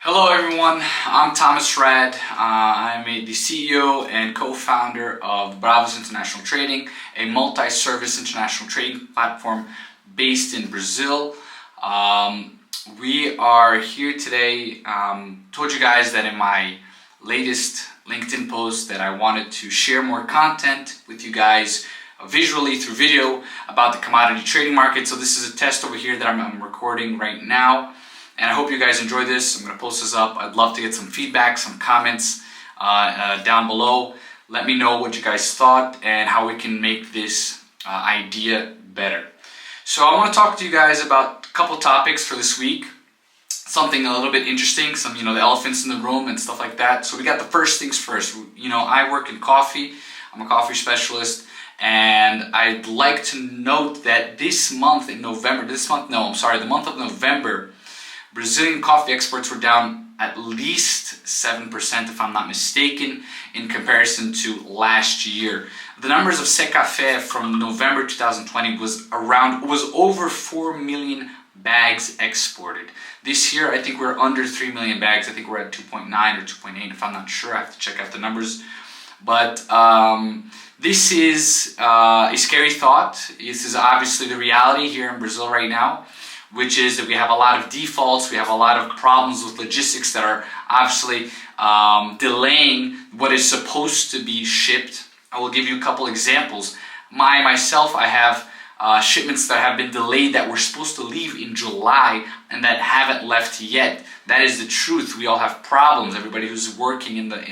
Hello everyone, I'm Thomas Raad. I'm the CEO and co-founder of Bravos International Trading, a multi-service international trading platform based in Brazil. We are here today. Told you guys that in my latest LinkedIn post that I wanted to share more content with you guys visually through video about the commodity trading market. So this is a test over here that I'm recording right now. And I hope you guys enjoy this. I'm going to post this up. I'd love to get some feedback, some comments down below. Let me know what you guys thought and how we can make this idea better. So I want to talk to you guys about a couple topics for this week. Something a little bit interesting, some, the elephants in the room and stuff like that. So we got the first things first. I work in coffee. I'm a coffee specialist. And I'd like to note that the month of November, Brazilian coffee exports were down at least 7%, if I'm not mistaken, in comparison to last year. The numbers of Secafé from November 2020 was over 4 million bags exported. This year, I think we're under 3 million bags. I think we're at 2.9 or 2.8, if I'm not sure. I have to check out the numbers. But this is a scary thought. This is obviously the reality here in Brazil right now, which is that we have a lot of defaults, we have a lot of problems with logistics that are obviously delaying what is supposed to be shipped. I will give you a couple examples. Myself, I have shipments that have been delayed that were supposed to leave in July and that haven't left yet. That is the truth. We all have problems. Everybody who's working in the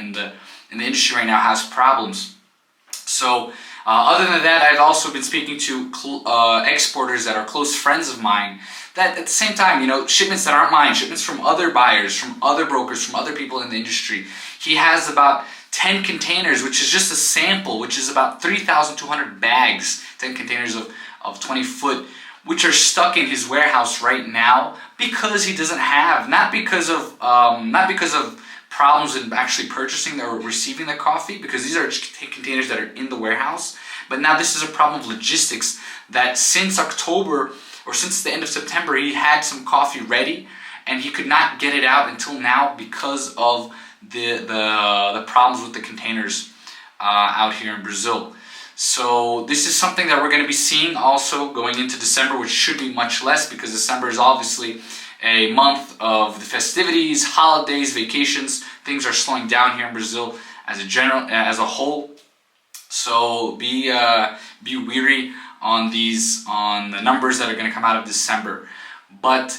industry right now has problems. So other than that, I've also been speaking to exporters that are close friends of mine that at the same time, shipments that aren't mine, shipments from other buyers, from other brokers, from other people in the industry. He has about 10 containers, which is just a sample, which is about 3,200 bags, 10 containers of 20 foot, which are stuck in his warehouse right now because he doesn't have, not because of problems in actually purchasing or receiving the coffee, because these are containers that are in the warehouse. But now this is a problem of logistics that since October or since the end of September, he had some coffee ready and he could not get it out until now because of the problems with the containers out here in Brazil. So this is something that we're going to be seeing also going into December, which should be much less because December is obviously a month of the festivities, holidays, vacations. Things are slowing down here in Brazil as a whole. So be weary on the numbers that are going to come out of December. But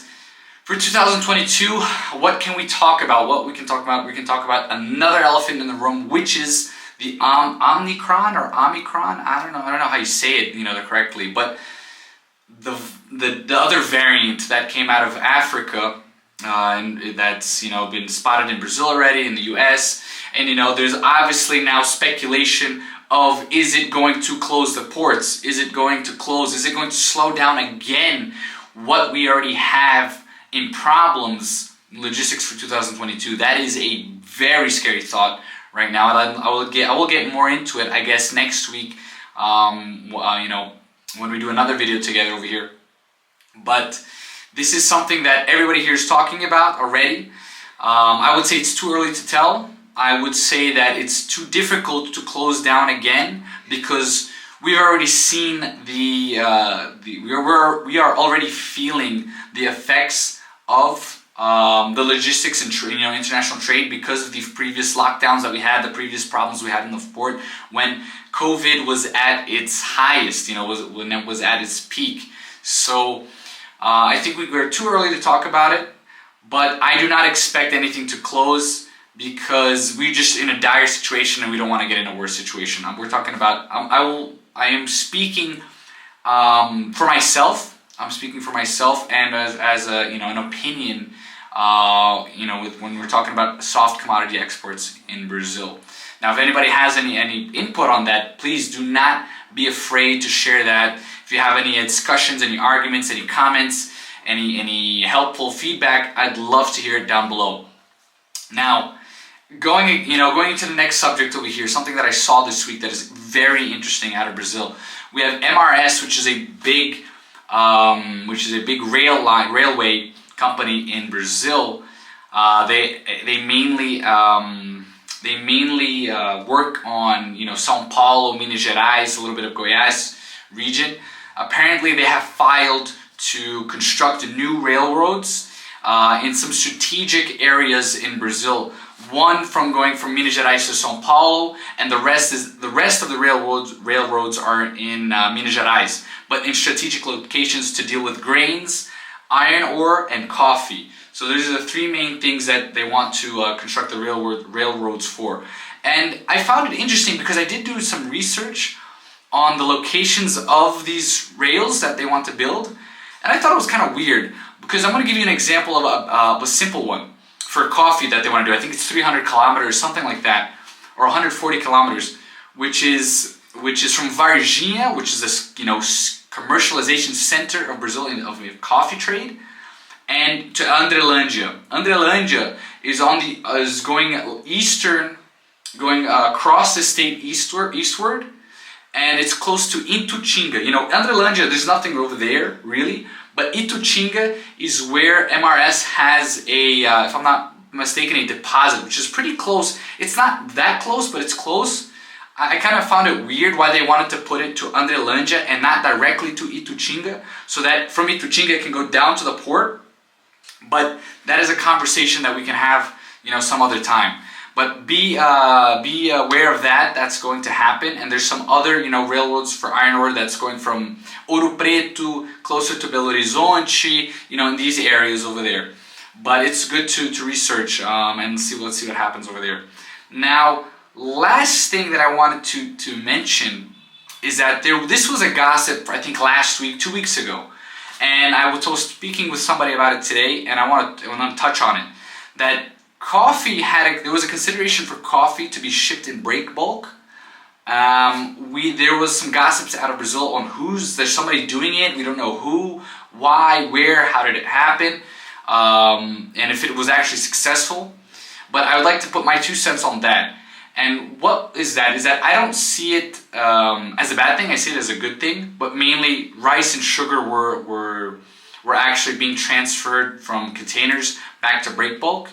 for 2022, what can we talk about? We can talk about another elephant in the room, which is the Omnicron or Omicron. I don't know how you say it, correctly, but the other variant that came out of Africa, and that's been spotted in Brazil already, in the US, and there's obviously now speculation of, is it going to close the ports? Is it going to slow down again what we already have in problems, logistics for 2022? That is a very scary thought right now. I will get more into it, I guess, next week, when we do another video together over here. But this is something that everybody here is talking about already. I would say it's too early to tell. I would say that it's too difficult to close down again because we've already seen we are already feeling the effects of the logistics and international trade because of the previous lockdowns that we had, the previous problems we had in the port when COVID was at its highest, when it was at its peak. So I think we're too early to talk about it, but I do not expect anything to close because we're just in a dire situation and we don't want to get in a worse situation. We're talking about, I am speaking for myself. I'm speaking for myself and as an opinion, when we're talking about soft commodity exports in Brazil. Now, if anybody has any input on that, please do not be afraid to share that. If you have any discussions, any arguments, any comments, any helpful feedback, I'd love to hear it down below. Now, going into the next subject over here, something that I saw this week that is very interesting out of Brazil. We have MRS, which is a big railway company in Brazil, They mainly work on, you know, Sao Paulo, Minas Gerais, a little bit of Goiás region. Apparently, they have filed to construct new railroads in some strategic areas in Brazil. One from going from Minas Gerais to Sao Paulo, and the rest of the railroads are in Minas Gerais, but in strategic locations to deal with grains, iron ore, and coffee. So those are the three main things that they want to construct the railroads for. And I found it interesting because I did do some research on the locations of these rails that they want to build, and I thought it was kind of weird, because I'm going to give you an example of a simple one for coffee that they want to do. I think it's 300 kilometers, something like that, or 140 kilometers, which is from Varginha, which is this, you know, commercialization center of Brazil of coffee trade, and to Andrelândia. Andrelândia is going eastern, going across the state eastward, and it's close to Itutinga. You know, Andrelândia, there's nothing over there really, but Itutinga is where MRS has a, if I'm not mistaken, a deposit, which is pretty close. It's not that close, but it's close. I kind of found it weird why they wanted to put it to Andrelândia and not directly to Itutinga, so that from Itutinga it can go down to the port. But that is a conversation that we can have, you know, some other time. But be aware of that. That's going to happen. And there's some other, you know, railroads for iron ore that's going from Ouro Preto closer to Belo Horizonte, you know, in these areas over there. But it's good to research and let's see what happens over there. Now, last thing that I wanted to mention is that this was a gossip, I think last week, 2 weeks ago. And I was speaking with somebody about it today, and I want to touch on it. That coffee there was a consideration for coffee to be shipped in break bulk. There was some gossips out of Brazil on there's somebody doing it. We don't know who, why, where, how did it happen, and if it was actually successful. But I would like to put my 2 cents on that. And what is that? Is that I don't see it as a bad thing. I see it as a good thing. But mainly, rice and sugar were actually being transferred from containers back to break bulk.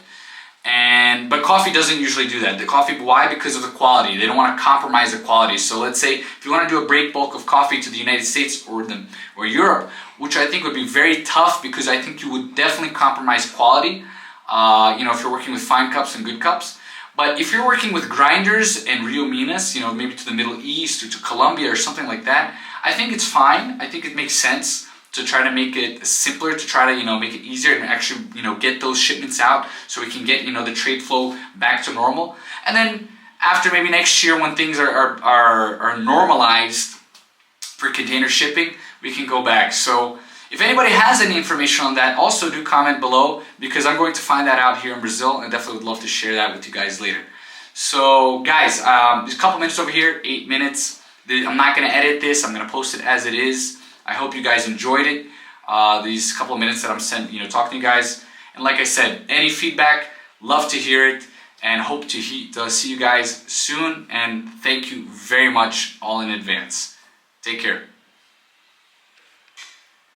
But coffee doesn't usually do that. The coffee, why? Because of the quality. They don't want to compromise the quality. So let's say if you want to do a break bulk of coffee to the United States or Europe, which I think would be very tough, because I think you would definitely compromise quality. You know, if you're working with fine cups and good cups. But if you're working with grinders and Rio Minas, you know, maybe to the Middle East or to Colombia or something like that, I think it's fine. I think it makes sense to try to make it simpler, to try to, you know, make it easier and actually, you know, get those shipments out so we can get, you know, the trade flow back to normal. And then after maybe next year, when things are normalized for container shipping, we can go back. So if anybody has any information on that, also do comment below, because I'm going to find that out here in Brazil, and I definitely would love to share that with you guys later. So guys, there's a couple minutes over here, 8 minutes. I'm not going to edit this. I'm going to post it as it is. I hope you guys enjoyed it. These couple of minutes that I'm talking to you guys. And like I said, any feedback, love to hear it, and hope to see you guys soon. And thank you very much all in advance. Take care.